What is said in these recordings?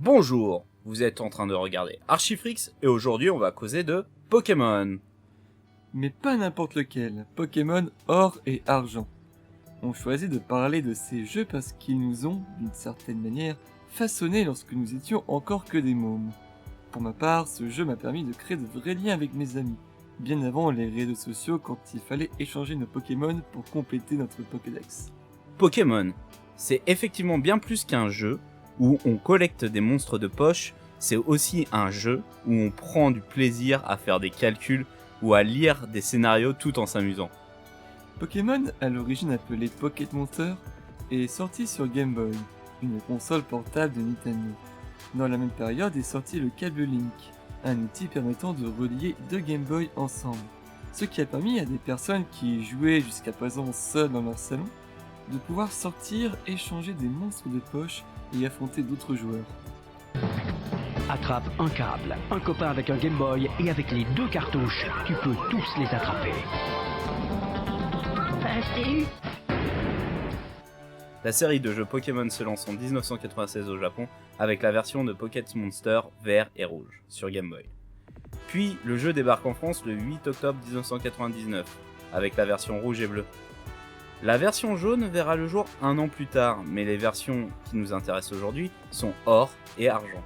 Bonjour, vous êtes en train de regarder Archifrix et aujourd'hui on va causer de Pokémon. Mais pas n'importe lequel, Pokémon Or et Argent. On choisit de parler de ces jeux parce qu'ils nous ont, d'une certaine manière, façonnés lorsque nous étions encore que des mômes. Pour ma part, ce jeu m'a permis de créer de vrais liens avec mes amis, bien avant les réseaux sociaux quand il fallait échanger nos Pokémon pour compléter notre Pokédex. Pokémon, c'est effectivement bien plus qu'un jeu où on collecte des monstres de poche, c'est aussi un jeu où on prend du plaisir à faire des calculs ou à lire des scénarios tout en s'amusant. Pokémon, à l'origine appelé Pocket Monster, est sorti sur Game Boy, une console portable de Nintendo. Dans la même période est sorti le câble Link, un outil permettant de relier deux Game Boy ensemble, ce qui a permis à des personnes qui jouaient jusqu'à présent seules dans leur salon de pouvoir sortir, échanger des monstres de poche et affronter d'autres joueurs. Attrape un câble, un copain avec un Game Boy et avec les deux cartouches, tu peux tous les attraper. La série de jeux Pokémon se lance en 1996 au Japon avec la version de Pocket Monster vert et rouge sur Game Boy. Puis le jeu débarque en France le 8 octobre 1999 avec la version rouge et bleue. La version jaune verra le jour un an plus tard, mais les versions qui nous intéressent aujourd'hui sont or et argent,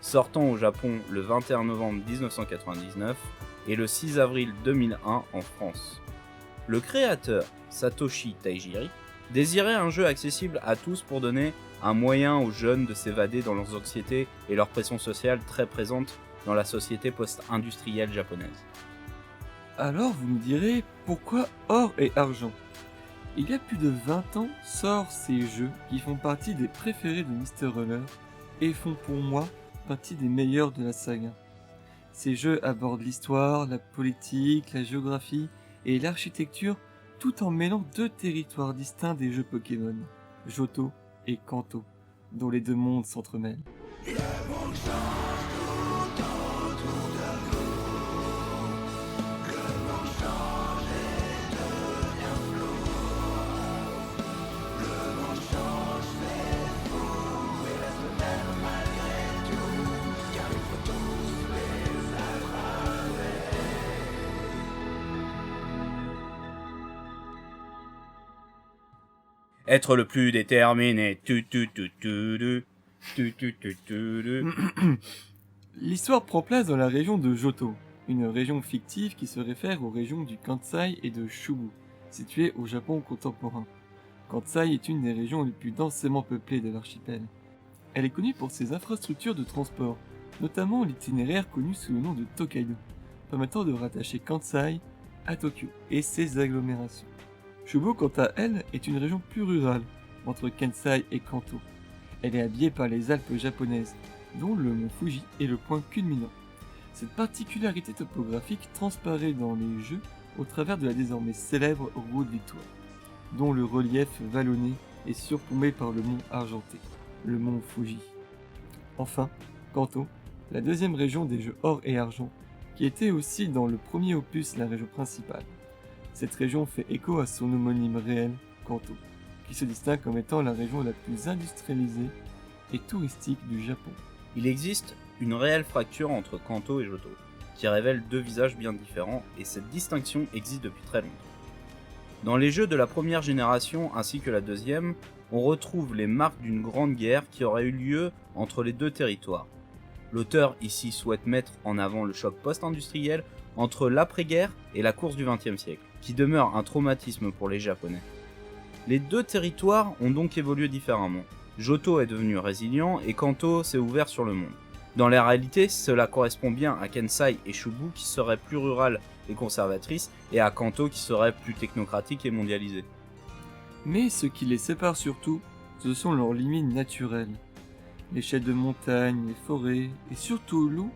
sortant au Japon le 21 novembre 1999 et le 6 avril 2001 en France. Le créateur, Satoshi Tajiri, désirait un jeu accessible à tous pour donner un moyen aux jeunes de s'évader dans leurs anxiétés et leur pression sociale très présente dans la société post-industrielle japonaise. Alors vous me direz, pourquoi Or et Argent ? Il y a plus de 20 ans sortent ces jeux qui font partie des préférés de Mr. Roller et font pour moi partie des meilleurs de la saga. Ces jeux abordent l'histoire, la politique, la géographie et l'architecture tout en mêlant deux territoires distincts des jeux Pokémon, Johto et Kanto, dont les deux mondes s'entremêlent. Être le plus déterminé. L'histoire prend place dans la région de Johto, une région fictive qui se réfère aux régions du Kansai et de Chubu, situées au Japon contemporain. Kansai est une des régions les plus densément peuplées de l'archipel. Elle est connue pour ses infrastructures de transport, notamment l'itinéraire connu sous le nom de Tokaido, permettant de rattacher Kansai à Tokyo et ses agglomérations. Chubu, quant à elle, est une région plus rurale, entre Kansai et Kanto. Elle est habillée par les Alpes japonaises, dont le mont Fuji est le point culminant. Cette particularité topographique transparaît dans les jeux au travers de la désormais célèbre route Victoire, dont le relief vallonné est surplombé par le mont argenté, le mont Fuji. Enfin, Kanto, la deuxième région des jeux or et argent, qui était aussi dans le premier opus la région principale. Cette région fait écho à son homonyme réel, Kanto, qui se distingue comme étant la région la plus industrialisée et touristique du Japon. Il existe une réelle fracture entre Kanto et Johto, qui révèle deux visages bien différents, et cette distinction existe depuis très longtemps. Dans les jeux de la première génération ainsi que la deuxième, on retrouve les marques d'une grande guerre qui aurait eu lieu entre les deux territoires. L'auteur ici souhaite mettre en avant le choc post-industriel entre l'après-guerre et la course du XXe siècle, qui demeure un traumatisme pour les Japonais. Les deux territoires ont donc évolué différemment. Johto est devenu résilient et Kanto s'est ouvert sur le monde. Dans la réalité, cela correspond bien à Kansai et Chubu qui seraient plus rurales et conservatrices, et à Kanto qui serait plus technocratique et mondialisée. Mais ce qui les sépare surtout, ce sont leurs limites naturelles. Les chaînes de montagne, les forêts et surtout l'eau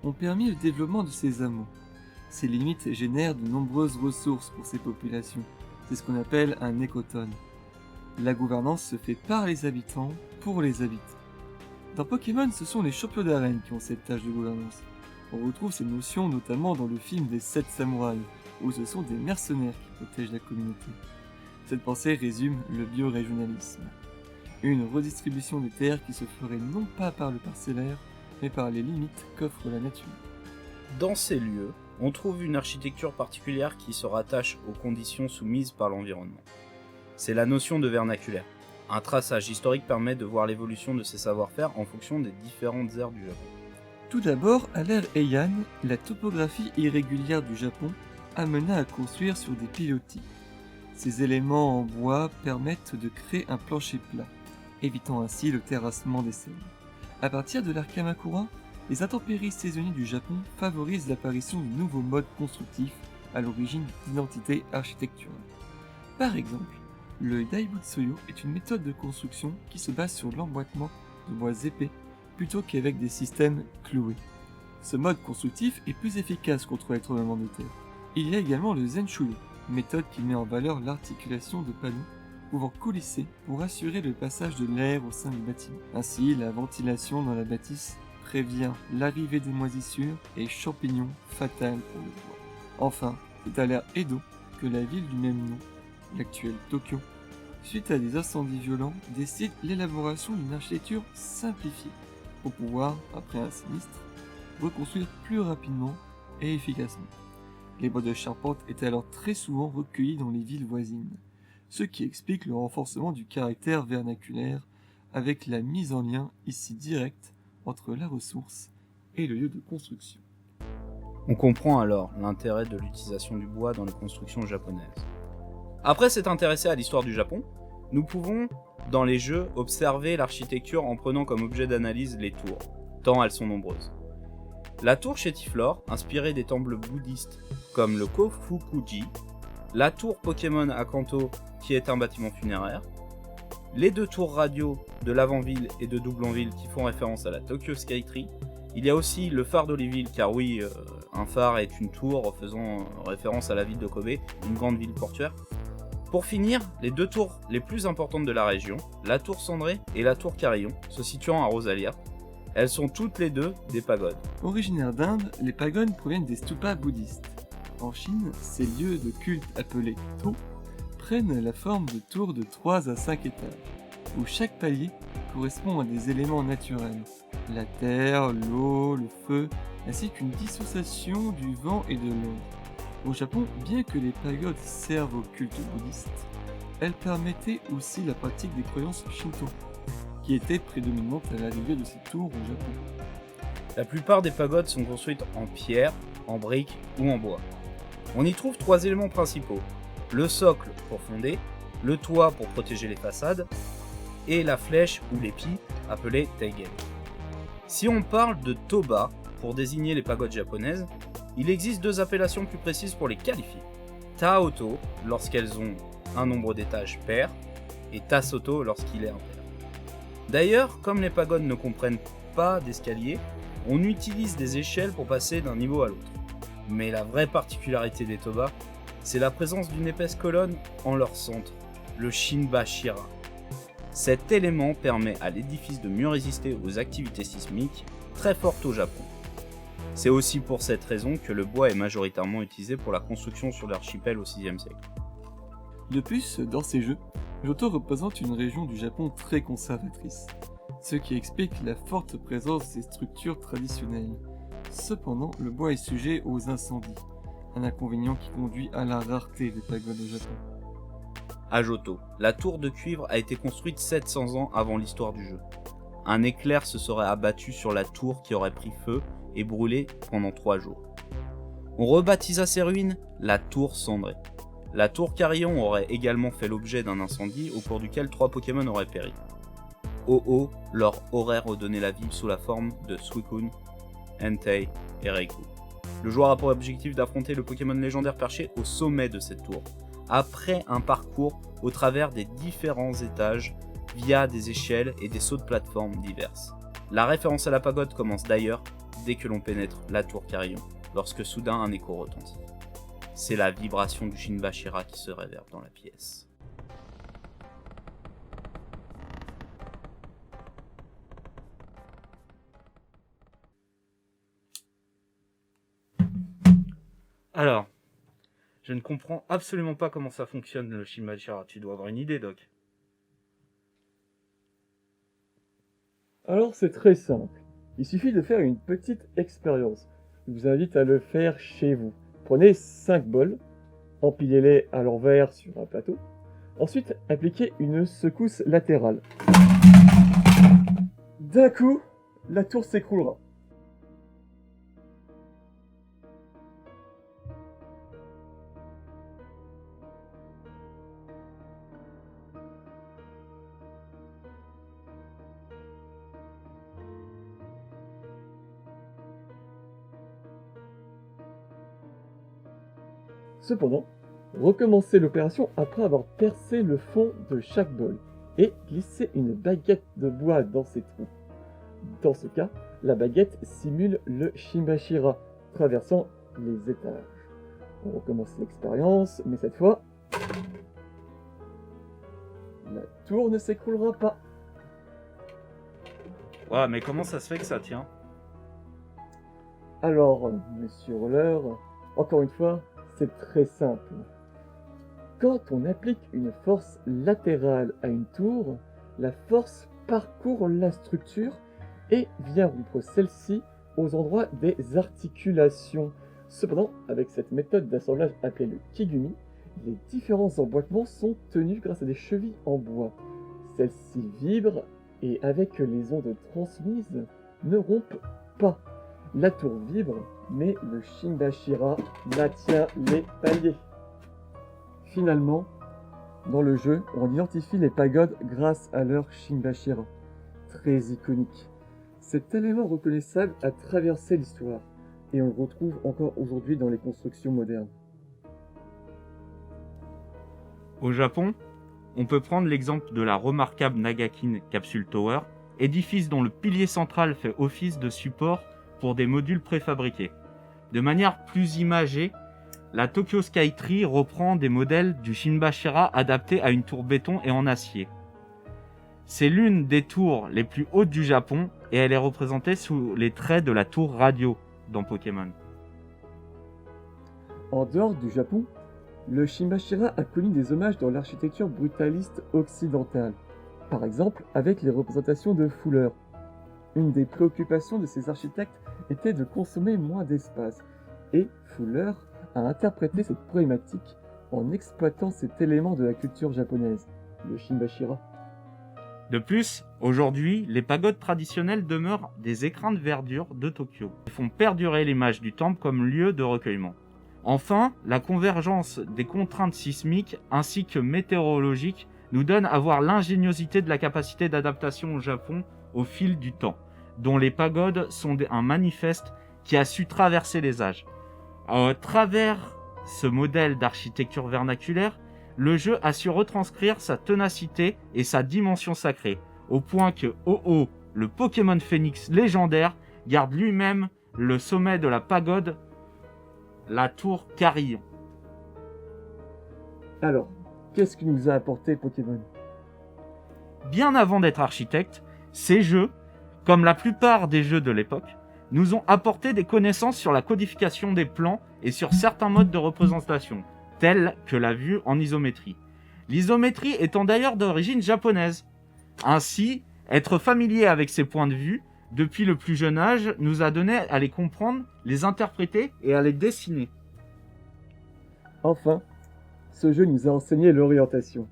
ont permis le développement de ces hameaux. Ces limites génèrent de nombreuses ressources pour ces populations. C'est ce qu'on appelle un écotone. La gouvernance se fait par les habitants, pour les habitants. Dans Pokémon, ce sont les champions d'arène qui ont cette tâche de gouvernance. On retrouve ces notions notamment dans le film des 7 samouraïs, où ce sont des mercenaires qui protègent la communauté. Cette pensée résume le biorégionalisme. Une redistribution des terres qui se ferait non pas par le parcellaire, mais par les limites qu'offre la nature. Dans ces lieux, on trouve une architecture particulière qui se rattache aux conditions soumises par l'environnement. C'est la notion de vernaculaire. Un traçage historique permet de voir l'évolution de ces savoir-faire en fonction des différentes aires du Japon. Tout d'abord, à l'ère Heian, la topographie irrégulière du Japon amena à construire sur des pilotis. Ces éléments en bois permettent de créer un plancher plat, évitant ainsi le terrassement des sols. À partir de l'ère Kamakura, les intempéries saisonnières du Japon favorisent l'apparition de nouveaux modes constructifs à l'origine d'identité architecturale. Par exemple, le Daibutsuyo est une méthode de construction qui se base sur l'emboîtement de bois épais plutôt qu'avec des systèmes cloués. Ce mode constructif est plus efficace contre les tremblements de terre. Il y a également le Zenshuyo, méthode qui met en valeur l'articulation de panneaux pouvant coulisser pour assurer le passage de l'air au sein du bâtiment. Ainsi, la ventilation dans la bâtisse prévient l'arrivée des moisissures et champignons fatals pour le bois. Enfin, c'est à l'ère Edo que la ville du même nom, l'actuelle Tokyo, suite à des incendies violents, décide l'élaboration d'une architecture simplifiée pour pouvoir, après un sinistre, reconstruire plus rapidement et efficacement. Les bois de charpente étaient alors très souvent recueillis dans les villes voisines, ce qui explique le renforcement du caractère vernaculaire avec la mise en lien ici directe entre la ressource et le lieu de construction. On comprend alors l'intérêt de l'utilisation du bois dans les constructions japonaises. Après s'être intéressé à l'histoire du Japon, nous pouvons, dans les jeux, observer l'architecture en prenant comme objet d'analyse les tours, tant elles sont nombreuses. La tour Chétiflore, inspirée des temples bouddhistes comme le Kofukuji, la tour Pokémon à Kanto, qui est un bâtiment funéraire, les deux tours radio de l'avant-ville et de Doublonville qui font référence à la Tokyo Skytree. Il y a aussi le phare d'Oliville, car oui, un phare est une tour faisant référence à la ville de Kobe, une grande ville portuaire. Pour finir, les deux tours les plus importantes de la région, la tour Cendrée et la tour Carillon, se situant à Rosalia. Elles sont toutes les deux des pagodes. Originaires d'Inde, les pagodes proviennent des stupas bouddhistes. En Chine, ces lieux de culte appelés To prennent la forme de tours de 3 à 5 étages, où chaque palier correspond à des éléments naturels, la terre, l'eau, le feu, ainsi qu'une dissociation du vent et de l'eau. Au Japon, bien que les pagodes servent au culte bouddhiste, elles permettaient aussi la pratique des croyances shinto, qui étaient prédominantes à l'arrivée de ces tours au Japon. La plupart des pagodes sont construites en pierre, en briques ou en bois. On y trouve 3 éléments principaux, le socle pour fonder, le toit pour protéger les façades, et la flèche ou l'épi appelée teigen. Si on parle de toba pour désigner les pagodes japonaises, il existe 2 appellations plus précises pour les qualifier. Taoto lorsqu'elles ont un nombre d'étages pair, et Tasoto lorsqu'il est impair. D'ailleurs, comme les pagodes ne comprennent pas d'escalier, on utilise des échelles pour passer d'un niveau à l'autre. Mais la vraie particularité des toba, c'est la présence d'une épaisse colonne en leur centre, le Shinbashira. Cet élément permet à l'édifice de mieux résister aux activités sismiques très fortes au Japon. C'est aussi pour cette raison que le bois est majoritairement utilisé pour la construction sur l'archipel au 6e siècle. De plus, dans ces jeux, Johto représente une région du Japon très conservatrice, ce qui explique la forte présence des structures traditionnelles. Cependant, le bois est sujet aux incendies, un inconvénient qui conduit à la rareté des pagodes au Japon. À Johto, la tour de cuivre a été construite 700 ans avant l'histoire du jeu. Un éclair se serait abattu sur la tour qui aurait pris feu et brûlé pendant 3 jours. On rebaptisa ces ruines la tour Cendrée. La tour Carillon aurait également fait l'objet d'un incendie au cours duquel 3 Pokémon auraient péri. Ho-Oh leur aurait redonné la vie sous la forme de Suicune, Entei et Raikou. Le joueur a pour objectif d'affronter le Pokémon légendaire perché au sommet de cette tour, après un parcours au travers des différents étages via des échelles et des sauts de plateforme diverses. La référence à la pagode commence d'ailleurs dès que l'on pénètre la tour Carillon, lorsque soudain un écho retentit. C'est la vibration du Shinbashira qui se réverbe dans la pièce. Alors, je ne comprends absolument pas comment ça fonctionne le Shinbashira. Tu dois avoir une idée, Doc. Alors c'est très simple. Il suffit de faire une petite expérience. Je vous invite à le faire chez vous. Prenez 5 bols, empilez-les à l'envers sur un plateau. Ensuite, appliquez une secousse latérale. D'un coup, la tour s'écroulera. Cependant, recommencez l'opération après avoir percé le fond de chaque bol et glissez une baguette de bois dans ces trous. Dans ce cas, la baguette simule le Shimbashira, traversant les étages. On recommence l'expérience, mais cette fois, la tour ne s'écroulera pas. Ouais, mais comment ça se fait que ça tient? Alors, monsieur Roller, encore une fois, c'est très simple. Quand on applique une force latérale à une tour, la force parcourt la structure et vient rompre celle-ci aux endroits des articulations. Cependant, avec cette méthode d'assemblage appelée le kigumi, les différents emboîtements sont tenus grâce à des chevilles en bois. Celles-ci vibrent et avec les ondes transmises ne rompent pas. La tour vibre, mais le Shimbashira maintient les paliers. Finalement, dans le jeu, on identifie les pagodes grâce à leur Shimbashira, très iconique. Cet élément reconnaissable a traversé l'histoire, et on le retrouve encore aujourd'hui dans les constructions modernes. Au Japon, on peut prendre l'exemple de la remarquable Nagakin Capsule Tower, édifice dont le pilier central fait office de support pour des modules préfabriqués. De manière plus imagée, la Tokyo Skytree reprend des modèles du Shimbashira adaptés à une tour béton et en acier. C'est l'une des tours les plus hautes du Japon et elle est représentée sous les traits de la tour radio dans Pokémon. En dehors du Japon, le Shimbashira a connu des hommages dans l'architecture brutaliste occidentale, par exemple avec les représentations de Fuller. Une des préoccupations de ces architectes était de consommer moins d'espace, et Fuller a interprété cette problématique en exploitant cet élément de la culture japonaise, le Shimbashira. De plus, aujourd'hui, les pagodes traditionnelles demeurent des écrins de verdure de Tokyo et font perdurer l'image du temple comme lieu de recueillement. Enfin, la convergence des contraintes sismiques ainsi que météorologiques nous donne à voir l'ingéniosité de la capacité d'adaptation au Japon au fil du temps, dont les pagodes sont un manifeste qui a su traverser les âges. À travers ce modèle d'architecture vernaculaire, le jeu a su retranscrire sa ténacité et sa dimension sacrée, au point que Ho-Oh, le Pokémon Phénix légendaire, garde lui-même le sommet de la pagode, la tour Carillon. Alors, qu'est-ce que nous a apporté Pokémon ? Bien avant d'être architecte, ces jeux, comme la plupart des jeux de l'époque, nous ont apporté des connaissances sur la codification des plans et sur certains modes de représentation, tels que la vue en isométrie. L'isométrie étant d'ailleurs d'origine japonaise. Ainsi, être familier avec ces points de vue, depuis le plus jeune âge, nous a donné à les comprendre, les interpréter et à les dessiner. Enfin, ce jeu nous a enseigné l'orientation.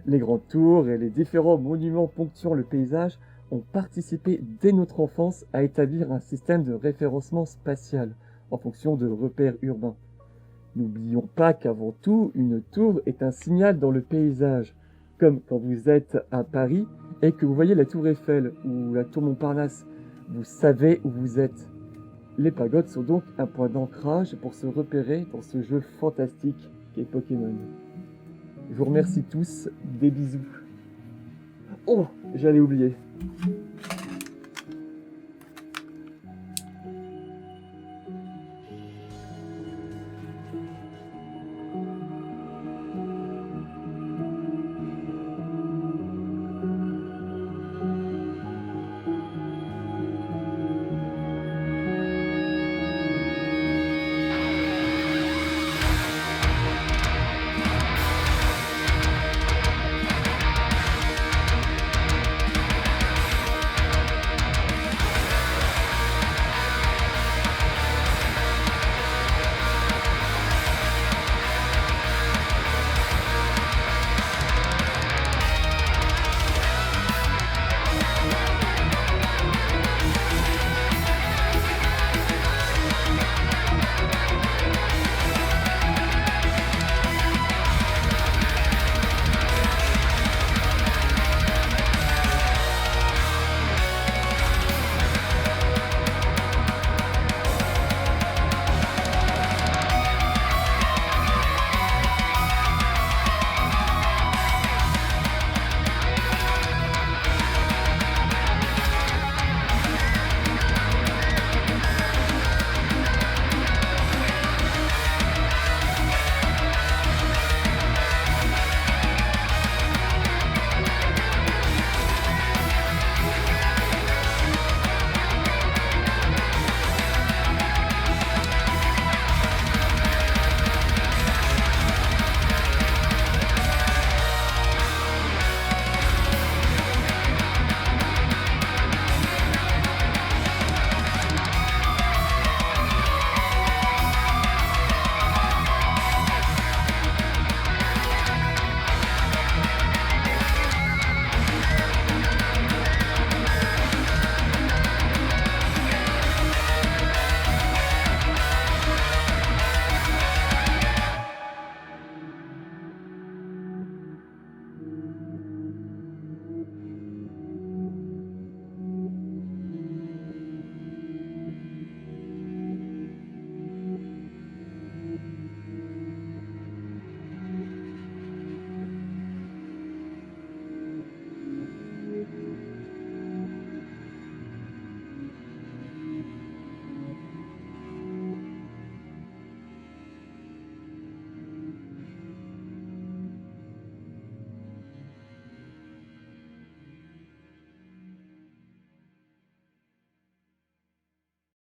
Les grandes tours et les différents monuments ponctuant le paysage ont participé dès notre enfance à établir un système de référencement spatial en fonction de repères urbains. N'oublions pas qu'avant tout, une tour est un signal dans le paysage, comme quand vous êtes à Paris et que vous voyez la tour Eiffel ou la tour Montparnasse, vous savez où vous êtes. Les pagodes sont donc un point d'ancrage pour se repérer dans ce jeu fantastique qu'est Pokémon. Je vous remercie tous, des bisous. Oh, j'allais oublier.